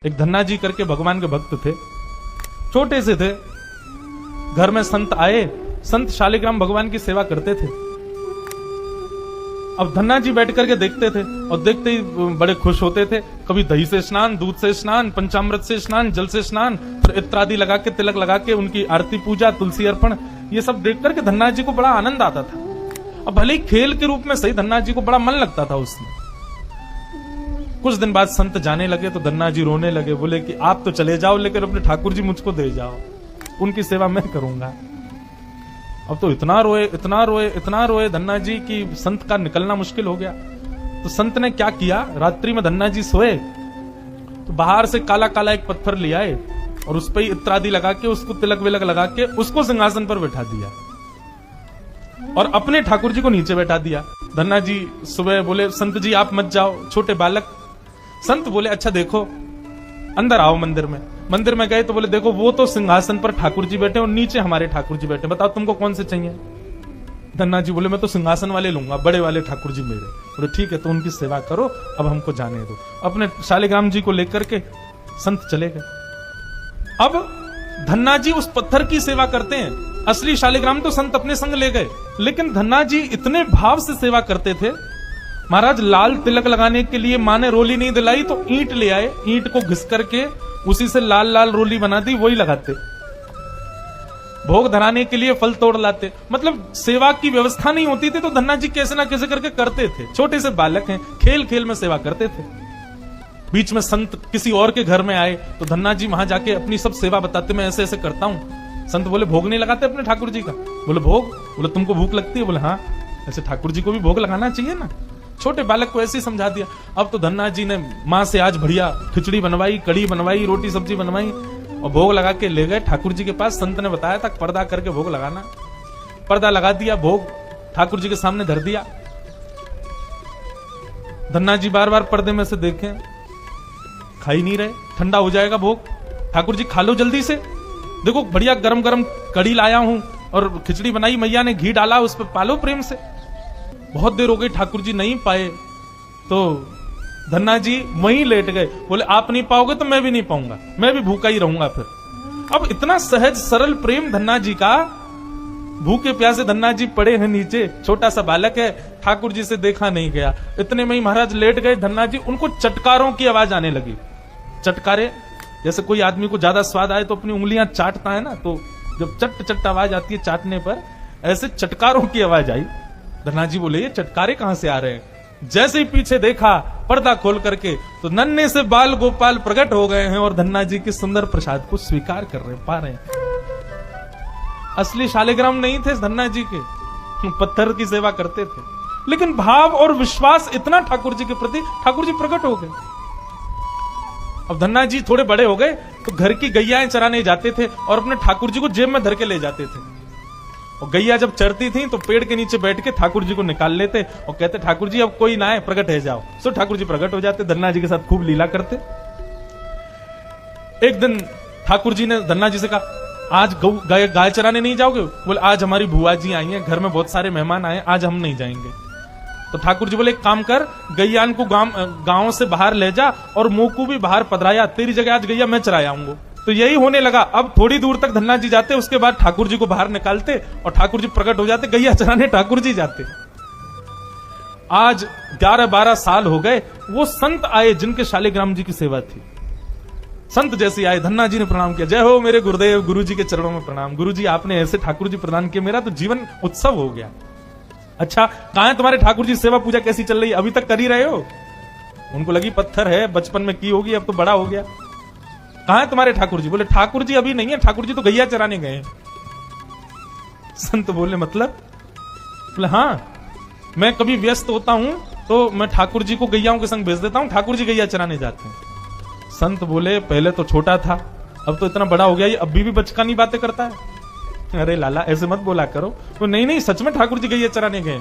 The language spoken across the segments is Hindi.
एक धन्ना जी करके भगवान के भक्त थे, छोटे से थे। घर में संत आए, संत शालिग्राम भगवान की सेवा करते थे। अब धन्ना जी बैठ करके देखते थे और देखते ही बड़े खुश होते थे। कभी दही से स्नान, दूध से स्नान, पंचामृत से स्नान, जल से स्नान, फिर इत्र आदि लगा के, तिलक लगा के उनकी आरती पूजा, तुलसी अर्पण, ये सब देख करके धन्ना जी को बड़ा आनंद आता था। अब भले ही खेल के रूप में सही, धन्ना जी को बड़ा मन लगता था उसमें। कुछ दिन बाद संत जाने लगे तो धन्ना जी रोने लगे, बोले कि आप तो चले जाओ लेकिन अपने ठाकुर जी मुझको दे जाओ, उनकी सेवा मैं करूंगा। अब तो इतना रोए, इतना रोए, इतना रोए धन्ना जी की संत का निकलना मुश्किल हो गया। तो संत ने क्या किया, रात्रि में धन्ना जी सोए तो बाहर से काला काला एक पत्थर ले आए और उस पर इत्र आदि लगा के, उसको तिलक विलक लगा के उसको सिंहासन पर बैठा दिया और अपने ठाकुर जी को नीचे बैठा दिया। धन्ना जी सुबह बोले, संत जी आप मत जाओ, छोटे बालक। संत बोले, अच्छा देखो, अंदर आओ मंदिर में। मंदिर में गए तो बोले, देखो वो तो सिंहासन पर ठाकुर जी बैठे और नीचे हमारे ठाकुर जी बैठे, बताओ तुमको कौन से चाहिए। धन्ना जी बोले, मैं तो सिंहासन वाले लूंगा, बड़े वाले ठाकुर जी मेरे। बोले ठीक है, तो उनकी सेवा करो, अब हमको जाने दो। अपने शालिग्राम जी को लेकर के संत चले गए। अब धन्ना जी उस पत्थर की सेवा करते हैं, असली शालिग्राम तो संत अपने संग ले गए, लेकिन धन्ना जी इतने भाव से सेवा करते थे। महाराज लाल तिलक लगाने के लिए माँ ने रोली नहीं दिलाई तो ईंट ले आए, ईंट को घिस करके उसी से लाल लाल रोली बना दी, वही लगाते। भोग धराने के लिए फल तोड़ लाते। मतलब सेवा की व्यवस्था नहीं होती थी तो धन्ना जी कैसे ना कैसे करके करते थे। छोटे से बालक हैं, खेल खेल में सेवा करते थे। बीच में संत किसी और के घर में आए तो धन्ना जी वहां जाके अपनी सब सेवा बताते, मैं ऐसे ऐसे करता हूं। संत बोले, भोग नहीं लगाते अपने ठाकुर जी का? बोले भोग। बोले तुमको भूख लगती है? बोले हाँ, ऐसे ठाकुर जी को भी भोग लगाना चाहिए ना। छोटे बालक को ऐसे ही समझा दिया। अब तो धन्ना जी ने मां से आज बढ़िया खिचड़ी बनवाई, कड़ी बनवाई, रोटी सब्जी बनवाई और भोग लगा के ले गए ठाकुर जी के पास। संत ने बताया था पर्दा करके भोग लगाना। पर्दा लगा दिया, भोग ठाकुर जी के सामने धर दिया। धन्ना जी बार बार पर्दे में से देखें, खा ही नहीं रहे। ठंडा हो जाएगा भोग, ठाकुर जी खा लो जल्दी से, देखो बढ़िया गरम गरम कड़ी लाया हूं और खिचड़ी बनाई, मैया ने घी डाला, उस पर पालो प्रेम से। बहुत देर हो गई, ठाकुर जी नहीं पाए तो धन्ना जी वहीं लेट गए। बोले आप नहीं पाओगे तो मैं भी नहीं पाऊंगा, मैं भी भूखा ही रहूंगा फिर। अब इतना सहज सरल प्रेम धन्ना जी का। भूखे प्यासे धन्ना जी पड़े हैं नीचे, छोटा सा बालक है, ठाकुर जी से देखा नहीं गया। इतने में ही महाराज लेट गए धन्ना जी, उनको चटकारों की आवाज आने लगी। चटकारे, जैसे कोई आदमी को ज्यादा स्वाद आए तो अपनी उंगलियां चाटता है ना, तो जब चट चट आवाज आती है चाटने पर, ऐसे चटकारों की आवाज आई। धन्ना जी बोले, ये चटकारे कहां से आ रहे हैं? जैसे ही पीछे देखा पर्दा खोल करके तो नन्हे से बाल गोपाल प्रकट हो गए हैं और धन्ना जी के सुंदर प्रसाद को स्वीकार कर रहे, पा रहे हैं। असली शालिग्राम नहीं थे धन्ना जी के, पत्थर की सेवा करते थे, लेकिन भाव और विश्वास इतना ठाकुर जी के प्रति, ठाकुर जी प्रकट हो गए। अब धन्ना जी थोड़े बड़े हो गए तो घर की गैयाएं चराने जाते थे और अपने ठाकुर जी को जेब में धर के ले जाते थे। और गैया जब चरती थी तो पेड़ के नीचे बैठ के ठाकुर जी को निकाल लेते और कहते, ठाकुर जी अब कोई ना आए, प्रकट है जाओ। सो ठाकुर जी प्रकट हो जाते, धन्ना जी के साथ खूब लीला करते। एक दिन ठाकुर जी ने धन्ना जी से कहा, आज गाय चराने नहीं जाओगे? बोले आज हमारी बुआ जी आई हैं, घर में बहुत सारे मेहमान आए, आज हम नहीं जाएंगे। तो ठाकुर जी बोले, एक काम कर, गैयान को गांव से बाहर ले जा और मुंह को भी बाहर पधराया, तेरी जगह आज गैया मैं चराया आऊंगा। तो यही होने लगा। अब थोड़ी दूर तक धन्ना जी जाते, उसके बाद ठाकुर जी को बाहर निकालते और ठाकुर जी प्रकट हो जाते, गैया चराने ठाकुर जी जाते। आज 11-12 साल हो गए, वो संत आए जिनके शालिग्राम जी की सेवा थी। संत जैसे आए, धन्ना जी ने प्रणाम किया, जय हो मेरे गुरुदेव, गुरु जी के चरणों में प्रणाम। गुरु जी आपने ऐसे ठाकुर जी प्रदान किए, मेरा तो जीवन उत्सव हो गया। अच्छा कहां है तुम्हारे ठाकुर जी, सेवा पूजा कैसी चल रही है, अभी तक कर ही रहे हो? उनको लगी पत्थर है, बचपन में की होगी, अब तो बड़ा हो गया। कहां है तुम्हारे ठाकुर जी? बोले ठाकुर जी अभी नहीं है, ठाकुर जी तो गैया चराने गए। संत बोले मतलब? बोले हाँ, मैं कभी व्यस्त होता हूं तो मैं ठाकुर जी को गैयाओं के संग भेज देता हूं, ठाकुर जी गैया चराने जाते हैं। संत बोले पहले तो छोटा था, अब तो इतना बड़ा हो गया, ये अभी भी बचकानी बातें करता है। अरे लाला ऐसे मत बोला करो। तो नहीं नहीं, सच में ठाकुर जी गैया चराने गए।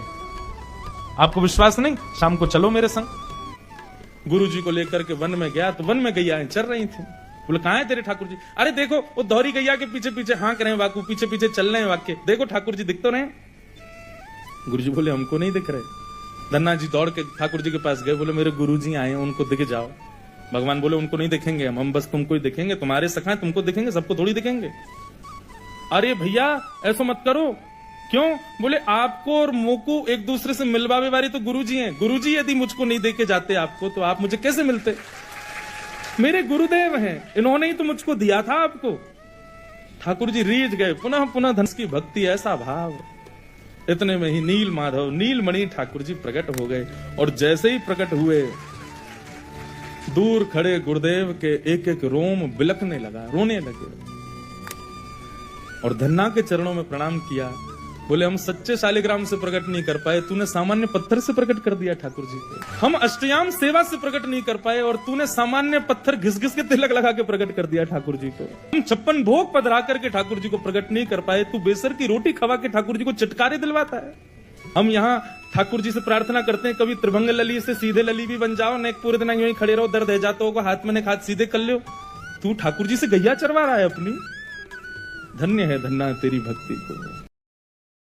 आपको विश्वास नहीं? शाम को चलो मेरे संग। गुरु जी को लेकर के वन में गया तो वन में गैयाएं चल रही थी। बोले कहां है तेरे ठाकुर जी? अरे देखो वो दोहरी गैया के पीछे पीछे हाँक रहे हैं, वाकू पीछे पीछे चल रहे हैं वाक्य, देखो ठाकुर जी दिख तो रहे। गुरु जी बोले हमको नहीं दिख रहे। धन्ना जी दौड़ के ठाकुर जी के पास गए, बोले मेरे गुरु जी आए, उनको दिख जाओ। भगवान बोले उनको नहीं देखेंगे हम बस तुमको ही देखेंगे, तुम्हारे सखा हैं, तुमको देखेंगे, सबको थोड़ी देखेंगे। अरे भैया ऐसा मत करो। क्यों? बोले आपको और मोको एक दूसरे से मिलवावे वाली तो गुरुजी हैं। गुरुजी यदि मुझको नहीं देके जाते आपको, तो आप मुझे कैसे मिलते? मेरे गुरुदेव हैं, इन्होंने ही तो मुझको दिया था आपको। ठाकुर जी रीझ गए, पुनः पुनः धन की भक्ति, ऐसा भाव। इतने में ही नील माधव, नीलमणि ठाकुर जी प्रकट हो गए। और जैसे ही प्रकट हुए, दूर खड़े गुरुदेव के एक एक रोम बिलखने लगा, रोने लगे और धन्ना के चरणों में प्रणाम किया। बोले हम सच्चे शालिग्राम से प्रकट नहीं कर पाए, तूने सामान्य पत्थर से प्रकट कर दिया ठाकुर जी को। हम अष्टयाम सेवा से प्रकट नहीं कर पाए और तूने सामान्य पत्थर घिस घिस के तिलक लगा के प्रकट कर दिया ठाकुर जी को। हम 56 भोग पधरा करके ठाकुर जी को प्रकट नहीं कर पाए, तू बेसर की रोटी खवा के ठाकुर जी को चटकारे दिलवाता है। हम यहाँ ठाकुर जी से प्रार्थना करते हैं, कभी त्रिभंग लली से सीधे लली भी बन जाओ, न पूरे दिन यूं ही खड़े रहो, दर्द है जाता होगा, हाथ में हाथ सीधे कर लो। तू ठाकुर जी से गैया चरवा रहा है अपनी। धन्य है धन्ना तेरी भक्ति को।